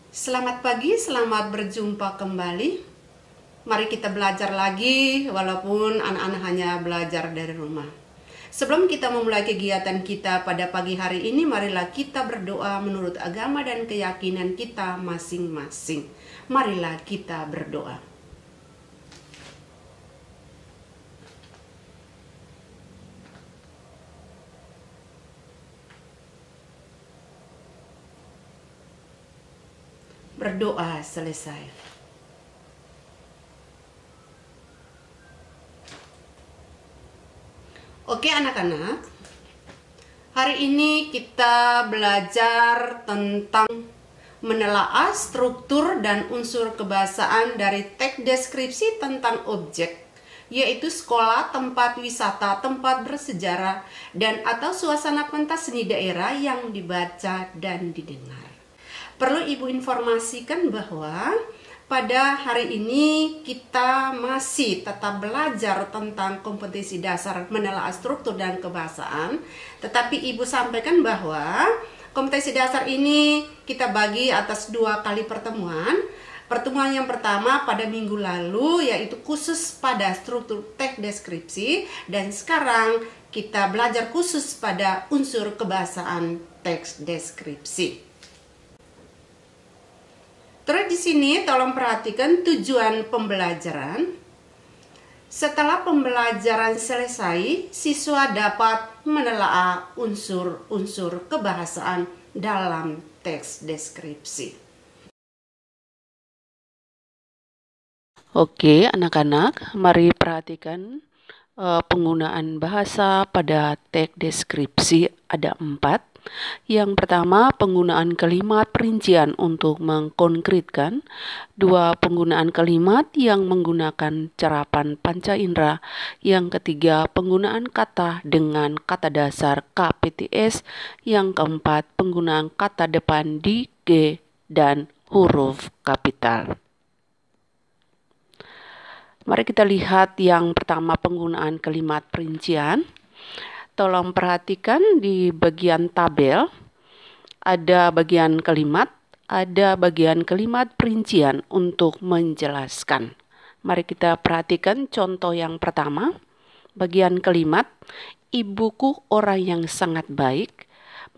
Selamat pagi, selamat berjumpa kembali. Mari kita belajar lagi, walaupun anak-anak hanya belajar dari rumah. Sebelum kita memulai kegiatan kita pada pagi hari ini, marilah kita berdoa menurut agama dan keyakinan kita masing-masing. Marilah kita berdoa. Berdoa selesai. Oke anak-anak, hari ini kita belajar tentang menelaah struktur dan unsur kebahasaan dari teks deskripsi tentang objek, yaitu sekolah, tempat wisata, tempat bersejarah, dan atau suasana pentas seni daerah yang dibaca dan didengar. Perlu Ibu informasikan bahwa pada hari ini kita masih tetap belajar tentang kompetensi dasar menelaah struktur dan kebahasaan. Tetapi Ibu sampaikan bahwa kompetensi dasar ini kita bagi atas 2 kali pertemuan. Pertemuan yang pertama pada minggu lalu yaitu khusus pada struktur teks deskripsi, dan sekarang kita belajar khusus pada unsur kebahasaan teks deskripsi. Terus di sini tolong perhatikan tujuan pembelajaran. Setelah pembelajaran selesai, siswa dapat menelaah unsur-unsur kebahasaan dalam teks deskripsi. Oke, anak-anak, mari perhatikan penggunaan bahasa pada teks deskripsi ada 4. Yang pertama, penggunaan kalimat perincian untuk mengkonkretkan. 2, penggunaan kalimat yang menggunakan cerapan panca indera. Yang ketiga, penggunaan kata dengan kata dasar KPTS. Yang keempat, penggunaan kata depan di G dan huruf kapital. Mari kita lihat yang pertama, penggunaan kalimat perincian. Tolong perhatikan di bagian tabel, ada bagian kalimat, ada bagian kalimat perincian untuk menjelaskan. Mari kita perhatikan contoh yang pertama, bagian kalimat, ibuku orang yang sangat baik.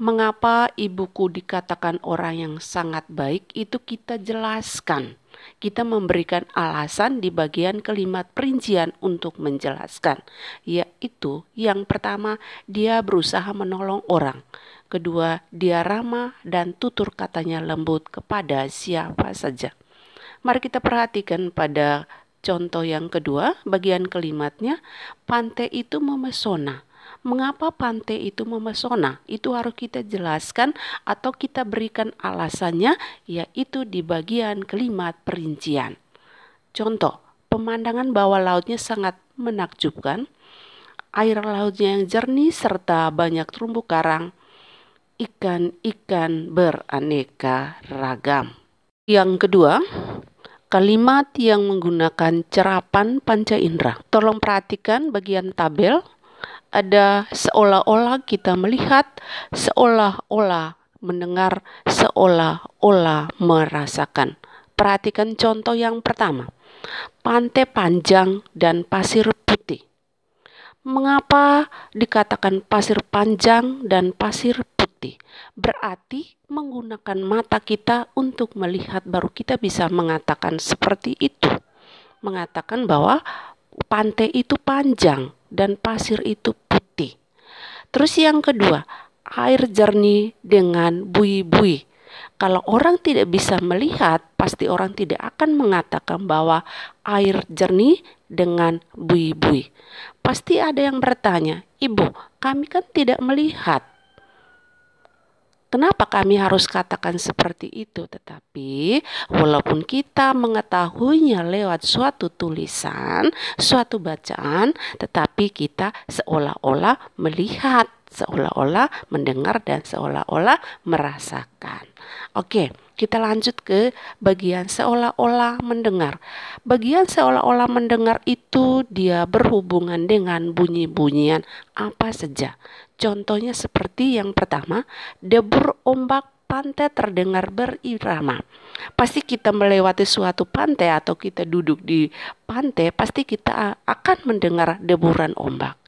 Mengapa ibuku dikatakan orang yang sangat baik, itu kita jelaskan. Kita memberikan alasan di bagian kalimat perincian untuk menjelaskan, yaitu yang pertama, dia berusaha menolong orang. Kedua, dia ramah dan tutur katanya lembut kepada siapa saja. Mari kita perhatikan pada contoh yang kedua, bagian kalimatnya, pantai itu memesona. Mengapa pantai itu memesona? Itu harus kita jelaskan atau kita berikan alasannya, yaitu di bagian kalimat perincian. Contoh, pemandangan bawah lautnya sangat menakjubkan. Air lautnya yang jernih serta banyak terumbu karang. Ikan-ikan beraneka ragam. Yang kedua, kalimat yang menggunakan cerapan panca indera. Tolong perhatikan bagian tabel. Ada seolah-olah kita melihat, seolah-olah mendengar, seolah-olah merasakan. Perhatikan contoh yang pertama. Pantai panjang dan pasir putih. Mengapa dikatakan pasir panjang dan pasir putih? Berarti menggunakan mata kita untuk melihat baru kita bisa mengatakan seperti itu. Mengatakan bahwa pantai itu panjang dan pasir itu putih. Terus yang kedua, air jernih dengan buih-buih. Kalau orang tidak bisa melihat, pasti orang tidak akan mengatakan bahwa air jernih dengan buih-buih. Pasti ada yang bertanya, Ibu, kami kan tidak melihat. Kenapa kami harus katakan seperti itu? Tetapi walaupun kita mengetahuinya lewat suatu tulisan, suatu bacaan, tetapi kita seolah-olah melihat, seolah-olah mendengar, dan seolah-olah merasakan. Oke, kita lanjut ke bagian seolah-olah mendengar. Bagian seolah-olah mendengar itu dia berhubungan dengan bunyi-bunyian apa saja. Contohnya seperti yang pertama, debur ombak pantai terdengar berirama. Pasti kita melewati suatu pantai atau kita duduk di pantai, pasti kita akan mendengar deburan ombak.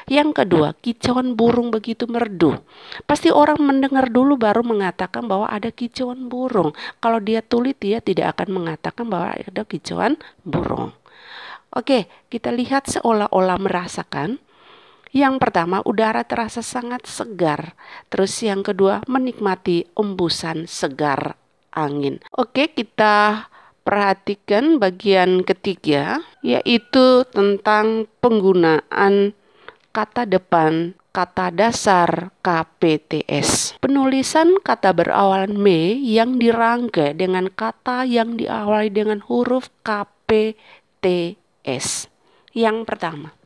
Yang kedua, kicauan burung begitu merdu. Pasti orang mendengar dulu baru mengatakan bahwa ada kicauan burung. Kalau dia tulis, dia tidak akan mengatakan bahwa ada kicauan burung. Oke, kita lihat seolah-olah merasakan. Yang pertama, udara terasa sangat segar. Terus yang kedua, menikmati embusan segar angin. Oke, kita perhatikan bagian ketiga, yaitu tentang penggunaan kata depan kata dasar KPTS. Penulisan kata berawalan me yang dirangkai dengan kata yang diawali dengan huruf KPTS. Yang pertama,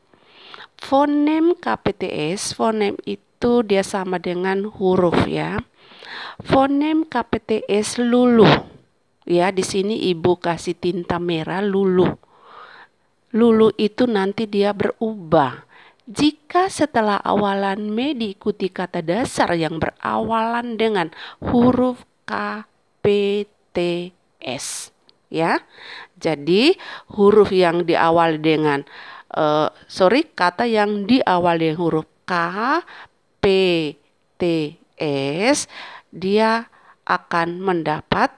fonem KPTS, fonem itu dia sama dengan huruf ya. Fonem KPTS lulu. Ya, di sini Ibu kasih tinta merah lulu. Lulu itu nanti dia berubah. Jika setelah awalan me diikuti kata dasar yang berawalan dengan huruf KPTS, ya. Jadi huruf yang diawali dengan kata yang diawali dengan huruf KPTS, dia akan mendapat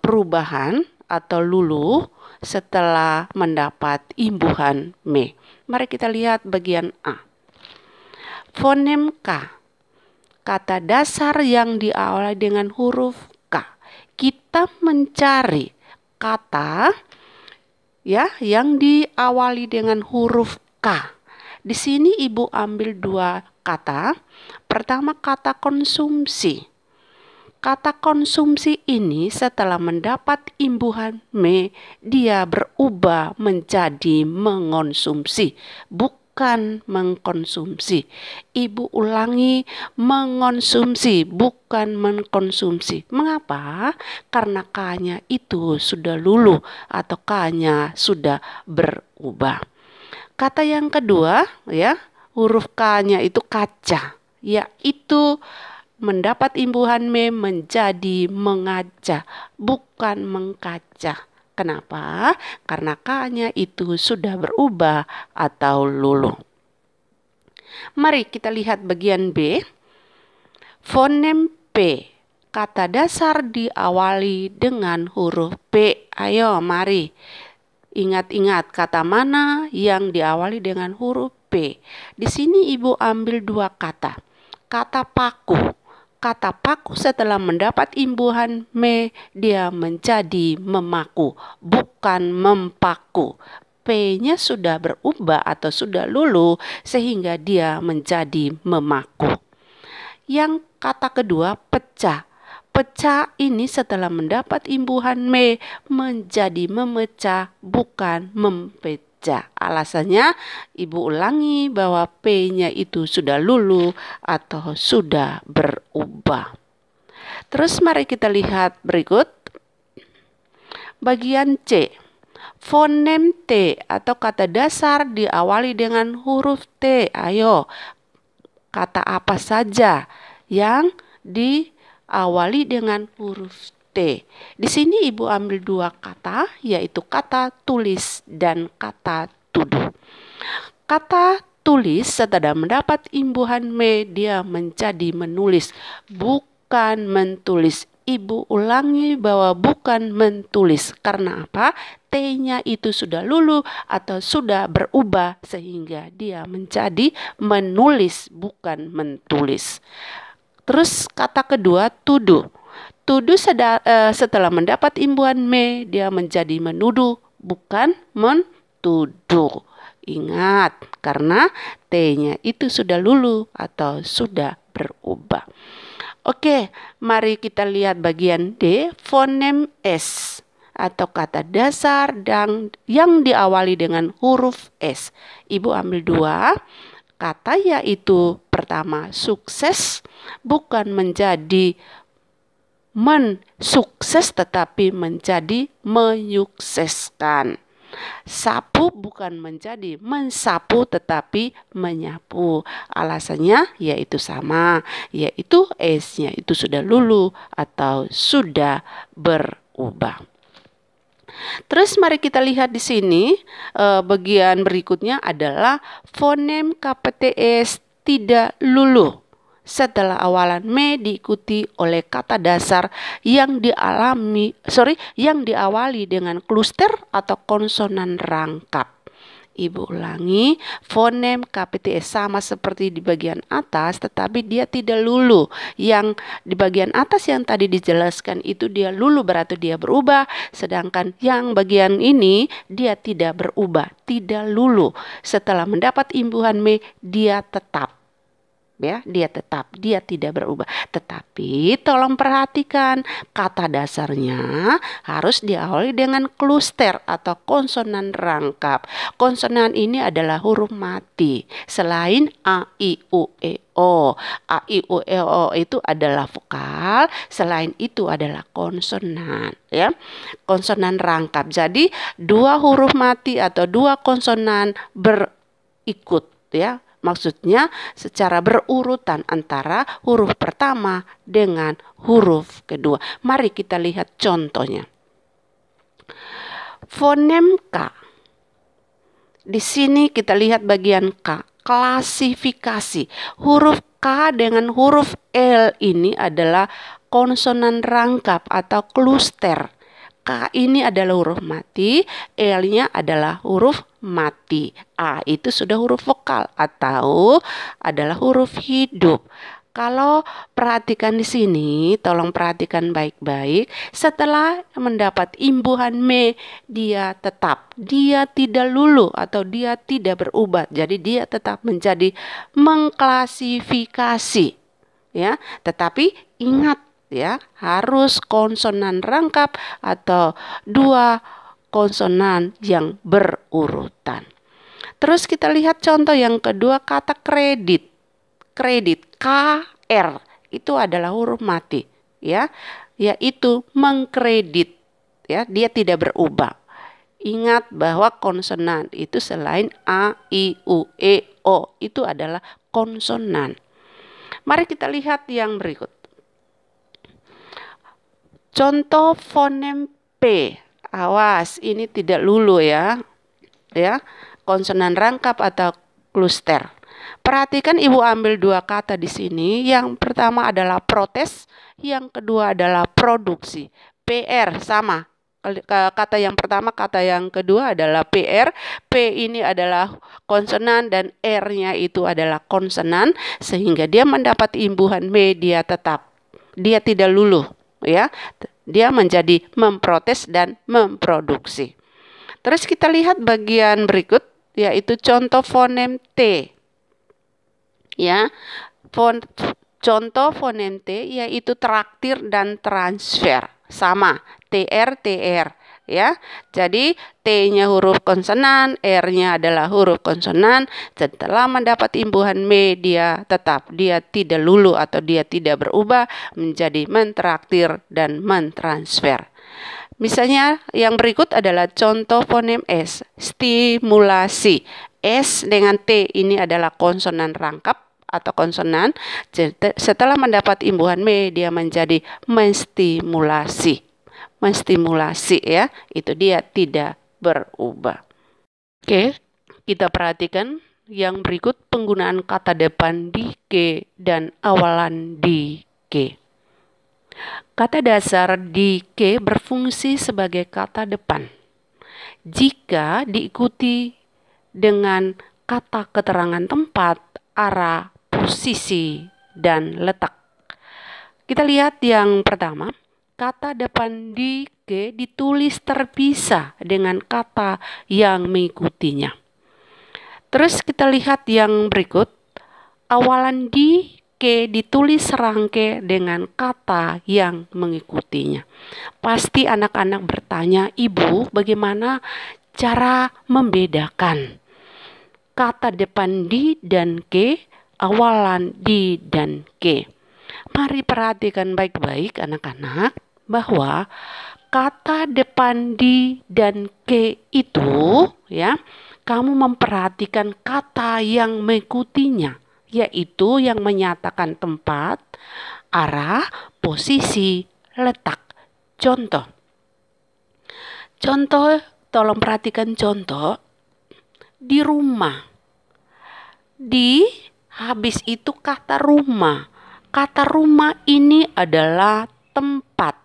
perubahan atau lulu setelah mendapat imbuhan me. Mari kita lihat bagian A. Fonem K, kata dasar yang diawali dengan huruf K. Kita mencari kata ya yang diawali dengan huruf K. Di sini Ibu ambil dua kata. Pertama, kata konsumsi. Kata konsumsi ini setelah mendapat imbuhan me, dia berubah menjadi mengonsumsi, bukan mengkonsumsi. Ibu ulangi, mengonsumsi, bukan mengkonsumsi. Mengapa? Karena K-nya itu sudah lulu atau K-nya sudah berubah. Kata yang kedua, ya, huruf K-nya itu kaca, yaitu mendapat imbuhan me menjadi mengaca, bukan mengkaca. Kenapa? Karena K-nya itu sudah berubah atau lulu. Mari kita lihat bagian B. Fonem P, kata dasar diawali dengan huruf P. Ayo mari. Ingat-ingat kata mana yang diawali dengan huruf P. Di sini Ibu ambil dua kata. Kata paku. Kata paku setelah mendapat imbuhan me, dia menjadi memaku, bukan mempaku. P-nya sudah berubah atau sudah lulu sehingga dia menjadi memaku. Yang kata kedua, pecah. Pecah ini setelah mendapat imbuhan me menjadi memecah, bukan mempecah. Alasannya Ibu ulangi bahwa P-nya itu sudah lulu atau sudah berubah. Terus mari kita lihat berikut. Bagian C. Fonem T atau kata dasar diawali dengan huruf T. Ayo, kata apa saja yang diawali dengan huruf T. Di sini Ibu ambil dua kata, yaitu kata tulis dan kata tuduh. Kata tulis setelah mendapat imbuhan me, dia menjadi menulis, bukan mentulis. Ibu ulangi bahwa bukan mentulis. Karena apa? T-nya itu sudah lulu atau sudah berubah sehingga dia menjadi menulis, bukan mentulis. Terus kata kedua, tuduh. Tuduh setelah mendapat imbuhan me, dia menjadi menuduh, bukan mentuduh. Ingat, karena T-nya itu sudah lulu atau sudah berubah. Oke, mari kita lihat bagian D, fonem S atau kata dasar yang diawali dengan huruf S. Ibu ambil dua kata, yaitu pertama, sukses, bukan menjadi mensukses tetapi menjadi menyukseskan. Sapu bukan menjadi mensapu tetapi menyapu. Alasannya yaitu sama, yaitu S-nya itu sudah lulu atau sudah berubah. Terus mari kita lihat di sini bagian berikutnya adalah fonem KPTS tidak lulu setelah awalan me diikuti oleh kata dasar yang diawali dengan kluster atau konsonan rangkap. Ibu ulangi, fonem KPTS sama seperti di bagian atas, tetapi dia tidak lulu. Yang di bagian atas yang tadi dijelaskan itu dia lulu, berarti dia berubah. Sedangkan yang bagian ini dia tidak berubah, tidak lulu. Setelah mendapat imbuhan me, dia tetap. Ya, dia tidak berubah. Tetapi tolong perhatikan kata dasarnya harus diawali dengan kluster atau konsonan rangkap. Konsonan ini adalah huruf mati selain a, i, u, e, o. A, i, u, e, o itu adalah vokal, selain itu adalah konsonan, ya. Konsonan rangkap. Jadi dua huruf mati atau dua konsonan berikut, ya. Maksudnya secara berurutan antara huruf pertama dengan huruf kedua. Mari kita lihat contohnya. Fonem K. Di sini kita lihat bagian K, klasifikasi. Huruf K dengan huruf L ini adalah konsonan rangkap atau kluster. K ini adalah huruf mati, L-nya adalah huruf mati. A itu sudah huruf vokal atau adalah huruf hidup. Kalau perhatikan di sini, tolong perhatikan baik-baik. Setelah mendapat imbuhan me, dia tidak lulu atau dia tidak berubah. Jadi dia tetap menjadi mengklasifikasi, ya. Tetapi ingat, ya, harus konsonan rangkap atau dua konsonan yang berurutan. Terus kita lihat contoh yang kedua, kata kredit. Kredit KR itu adalah huruf mati, ya, yaitu mengkredit, ya, dia tidak berubah. Ingat bahwa konsonan itu selain a, i, u, e, o itu adalah konsonan. Mari kita lihat yang berikut. Contoh fonem P. Awas, ini tidak lulu, ya. Ya, konsonan rangkap atau kluster. Perhatikan ibu ambil dua kata di sini. Yang pertama adalah protes, yang kedua adalah produksi. PR sama. Kata yang pertama, kata yang kedua adalah PR. P ini adalah konsonan dan R-nya itu adalah konsonan, sehingga dia mendapat imbuhan me, dia tetap. Dia tidak luluh, ya. Dia menjadi memprotes dan memproduksi. Terus kita lihat bagian berikut, yaitu contoh fonem T. Ya, contoh fonem T yaitu traktir dan transfer, sama, TR, ya. Jadi T-nya huruf konsonan, R-nya adalah huruf konsonan. Setelah mendapat imbuhan me, dia tetap, dia tidak lulu atau dia tidak berubah menjadi mentraktir dan mentransfer. Misalnya yang berikut adalah contoh fonem S, stimulasi. S dengan T ini adalah konsonan rangkap atau konsonan. Setelah mendapat imbuhan me, dia menjadi menstimulasi. Menstimulasi, ya, itu dia tidak berubah. Oke, kita perhatikan yang berikut penggunaan kata depan di K dan awalan di K. Kata dasar di K berfungsi sebagai kata depan jika diikuti dengan kata keterangan tempat, arah, posisi, dan letak. Kita lihat yang pertama, kata depan di K ditulis terpisah dengan kata yang mengikutinya. Terus kita lihat yang berikut, awalan di K ditulis serangkai dengan kata yang mengikutinya. Pasti anak-anak bertanya, Ibu, bagaimana cara membedakan kata depan di dan K, awalan di dan K? Mari perhatikan baik-baik anak-anak bahwa kata depan di dan ke itu, ya, kamu memperhatikan kata yang mengikutinya, yaitu yang menyatakan tempat, arah, posisi, letak. Contoh, tolong perhatikan contoh di rumah. Di habis itu kata rumah. Kata rumah ini adalah tempat.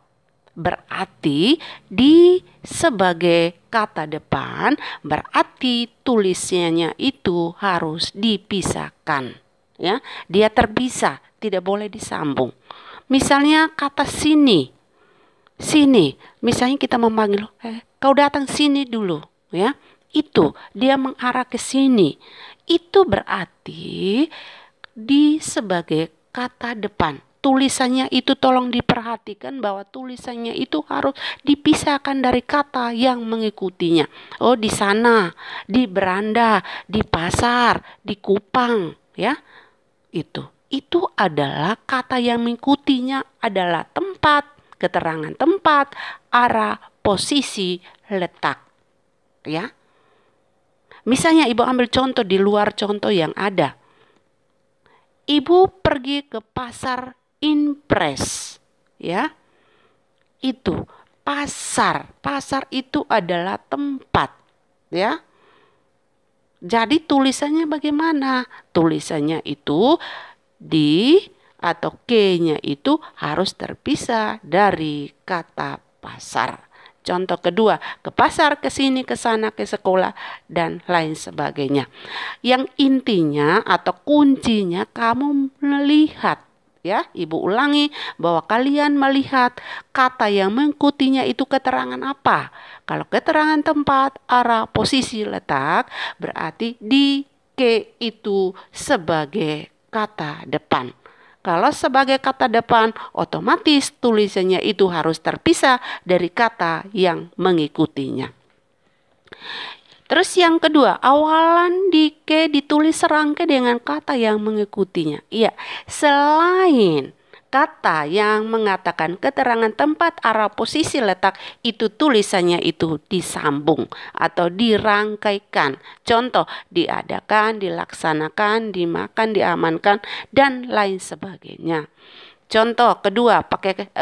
Berarti di sebagai kata depan, berarti tulisnya itu harus dipisahkan. Ya, dia terpisah, tidak boleh disambung. Misalnya kata sini. Sini, misalnya kita memanggil, kau datang sini dulu, ya. Itu dia mengarah ke sini. Itu berarti di sebagai kata depan. Tulisannya itu tolong diperhatikan bahwa tulisannya itu harus dipisahkan dari kata yang mengikutinya. Oh, di sana, di beranda, di pasar, di Kupang, ya. Itu adalah kata yang mengikutinya adalah tempat, keterangan tempat, arah, posisi, letak. Ya. Misalnya ibu ambil contoh di luar contoh yang ada. Ibu pergi ke pasar Impres, ya. Itu pasar. Pasar itu adalah tempat, ya. Jadi tulisannya bagaimana? Tulisannya itu di atau ke-nya itu harus terpisah dari kata pasar. Contoh kedua, ke pasar, ke sini, ke sana, ke sekolah, dan lain sebagainya. Yang intinya atau kuncinya kamu melihat, ya, ibu ulangi bahwa kalian melihat kata yang mengikutinya itu keterangan apa. Kalau keterangan tempat, arah, posisi, letak, berarti di ke itu sebagai kata depan. Kalau sebagai kata depan, otomatis tulisannya itu harus terpisah dari kata yang mengikutinya. Terus yang kedua, awalan di ke ditulis serangkai dengan kata yang mengikutinya. Iya, selain kata yang mengatakan keterangan tempat, arah, posisi, letak, itu tulisannya itu disambung atau dirangkaikan. Contoh, diadakan, dilaksanakan, dimakan, diamankan, dan lain sebagainya. Contoh kedua, pakai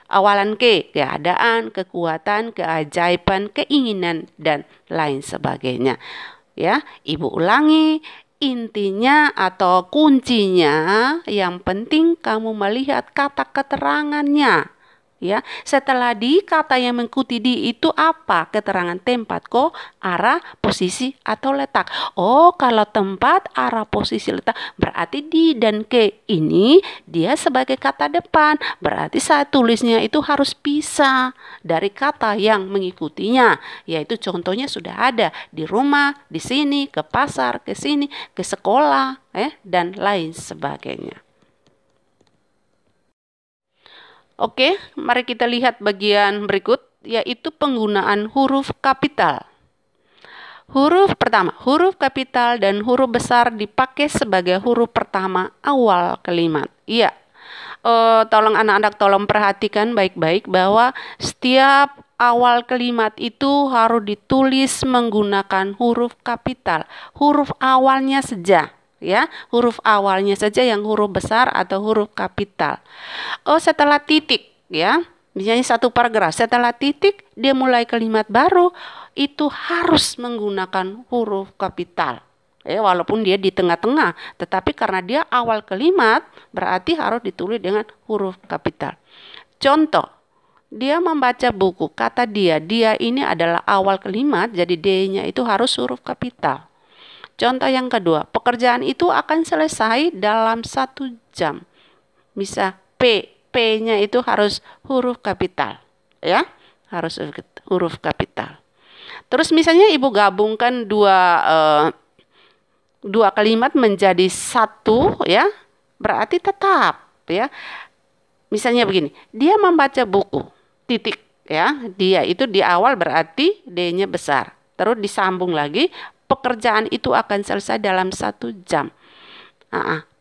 awalan ke, keadaan, kekuatan, keajaiban, keinginan, dan lain sebagainya. Ya, ibu ulangi. Intinya atau kuncinya yang penting kamu melihat kata keterangannya. Ya, setelah di kata yang mengikuti di itu apa? Keterangan tempat kok, arah, posisi atau letak. Oh, kalau tempat, arah, posisi, letak berarti di dan ke ini dia sebagai kata depan. Berarti saat tulisnya itu harus pisah dari kata yang mengikutinya. Yaitu contohnya sudah ada di rumah, di sini, ke pasar, ke sini, ke sekolah, dan lain sebagainya. Oke, mari kita lihat bagian berikut, yaitu penggunaan huruf kapital. Huruf pertama, huruf kapital dan huruf besar dipakai sebagai huruf pertama awal kalimat. Iya, tolong anak-anak tolong perhatikan baik-baik bahwa setiap awal kalimat itu harus ditulis menggunakan huruf kapital. Huruf awalnya saja. Ya, huruf awalnya saja yang huruf besar atau huruf kapital. Setelah titik, ya, misalnya satu paragraf, setelah titik dia mulai kalimat baru, itu harus menggunakan huruf kapital. Walaupun dia di tengah-tengah, tetapi karena dia awal kalimat, berarti harus ditulis dengan huruf kapital. Contoh, dia membaca buku, kata dia ini adalah awal kalimat, jadi D-nya itu harus huruf kapital. Contoh yang kedua, pekerjaan itu akan selesai dalam 1 jam. Misal P-nya itu harus huruf kapital, ya, harus huruf kapital. Terus misalnya ibu gabungkan dua kalimat menjadi satu, ya, berarti tetap, ya. Misalnya begini, dia membaca buku, titik, ya, dia itu di awal berarti D-nya besar. Terus disambung lagi. Pekerjaan itu akan selesai dalam 1 jam.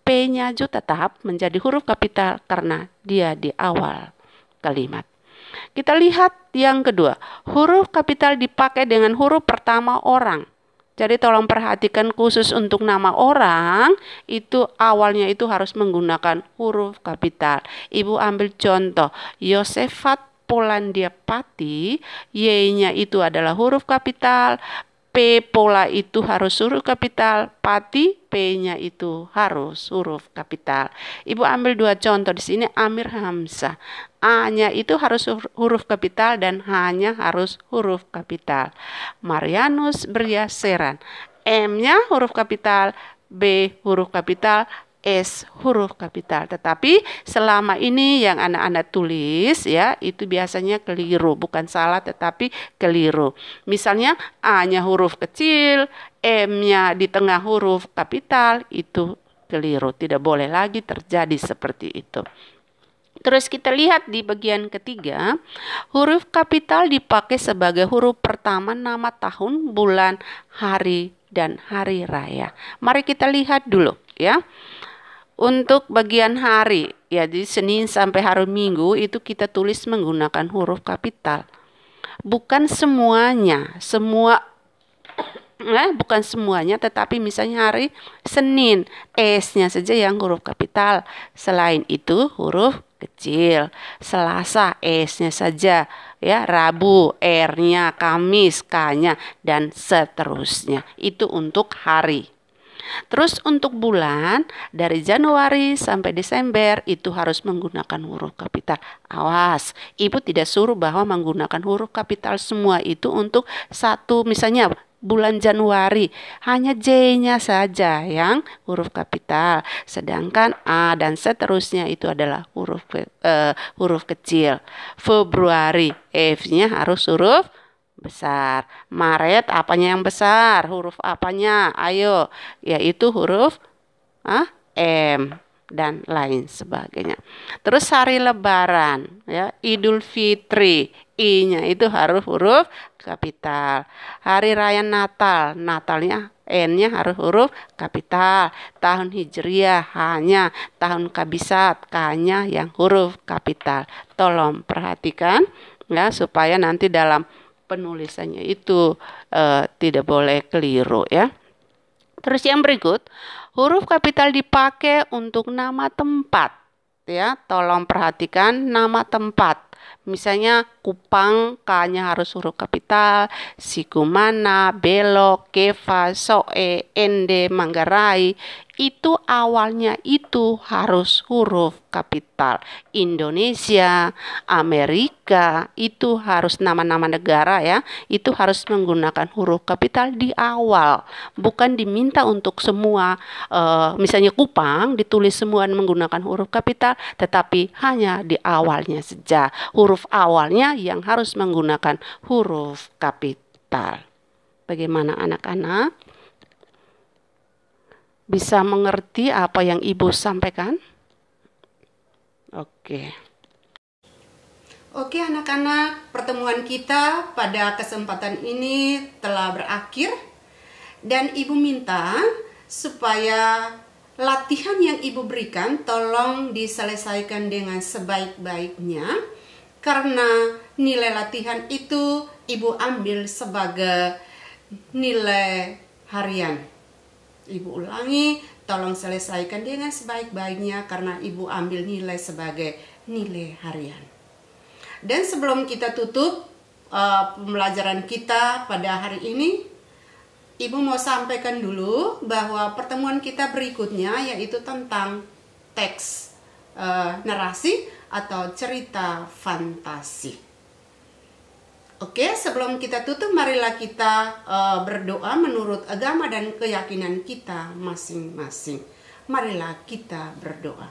P-nya juga tetap menjadi huruf kapital karena dia di awal kalimat. Kita lihat yang kedua, huruf kapital dipakai dengan huruf pertama orang. Jadi tolong perhatikan khusus untuk nama orang, itu awalnya itu harus menggunakan huruf kapital. Ibu ambil contoh, Yosefat Polandia Pati, Y-nya itu adalah huruf kapital, P pola itu harus huruf kapital, Pati P-nya itu harus huruf kapital. Ibu ambil dua contoh di sini, Amir Hamzah. A-nya itu harus huruf kapital dan H-nya harus huruf kapital. Marianus Beryaseran. M-nya huruf kapital, B huruf kapital, S huruf kapital. Tetapi selama ini yang anak-anak tulis ya itu biasanya keliru, bukan salah tetapi keliru. Misalnya A-nya huruf kecil, M-nya di tengah huruf kapital, itu keliru. Tidak boleh lagi terjadi seperti itu. Terus kita lihat di bagian ketiga, huruf kapital dipakai sebagai huruf pertama nama tahun, bulan, hari, dan hari raya. Mari kita lihat dulu ya. Untuk bagian hari, ya di Senin sampai hari Minggu itu kita tulis menggunakan huruf kapital. Bukan semuanya, bukan semuanya, tetapi misalnya hari Senin, S-nya saja yang huruf kapital. Selain itu huruf kecil. Selasa, S-nya saja. Ya, Rabu, R-nya, Kamis, K-nya, dan seterusnya. Itu untuk hari. Terus untuk bulan, dari Januari sampai Desember itu harus menggunakan huruf kapital. Awas, ibu tidak suruh bahwa menggunakan huruf kapital semua itu untuk satu, misalnya bulan Januari, hanya J-nya saja yang huruf kapital. Sedangkan A dan seterusnya itu adalah huruf kecil. Februari, F-nya harus huruf besar. Maret apanya yang besar? Huruf apanya? Ayo, yaitu huruf M dan lain sebagainya. Terus hari Lebaran, ya, Idul Fitri, I-nya itu harus huruf kapital. Hari Raya Natal, Natalnya N-nya harus huruf kapital. Tahun Hijriah, H-nya. Tahun Kabisat, K-nya yang huruf kapital. Tolong perhatikan ya supaya nanti dalam penulisannya itu tidak boleh keliru ya. Terus yang berikut, huruf kapital dipakai untuk nama tempat ya. Tolong perhatikan nama tempat. Misalnya Kupang, K-nya harus huruf kapital, Sikumana, Belok, Keva, Soe, Ende, Manggarai, itu awalnya itu harus huruf kapital. Indonesia, Amerika, itu harus nama-nama negara ya, itu harus menggunakan huruf kapital di awal. Bukan diminta untuk semua, misalnya Kupang ditulis semua menggunakan huruf kapital, tetapi hanya di awalnya saja. Huruf awalnya yang harus menggunakan huruf kapital. Bagaimana anak-anak? Bisa mengerti apa yang ibu sampaikan? Oke. Oke anak-anak, pertemuan kita pada kesempatan ini telah berakhir. Dan ibu minta supaya latihan yang ibu berikan tolong diselesaikan dengan sebaik-baiknya. Karena nilai latihan itu ibu ambil sebagai nilai harian. Ibu ulangi, tolong selesaikan dengan sebaik-baiknya karena ibu ambil nilai sebagai nilai harian. Dan sebelum kita tutup pembelajaran kita pada hari ini, ibu mau sampaikan dulu bahwa pertemuan kita berikutnya yaitu tentang teks narasi atau cerita fantasi. Oke, sebelum kita tutup, marilah kita berdoa menurut agama dan keyakinan kita masing-masing. Marilah kita berdoa.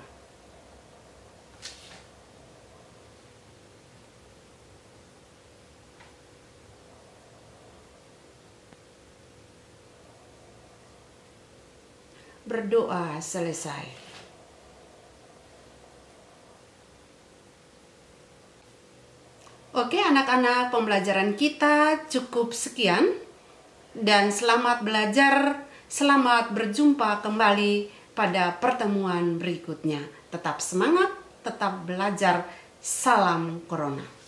Berdoa selesai. Oke anak-anak, pembelajaran kita cukup sekian. Dan selamat belajar, selamat berjumpa kembali pada pertemuan berikutnya. Tetap semangat, tetap belajar. Salam Corona.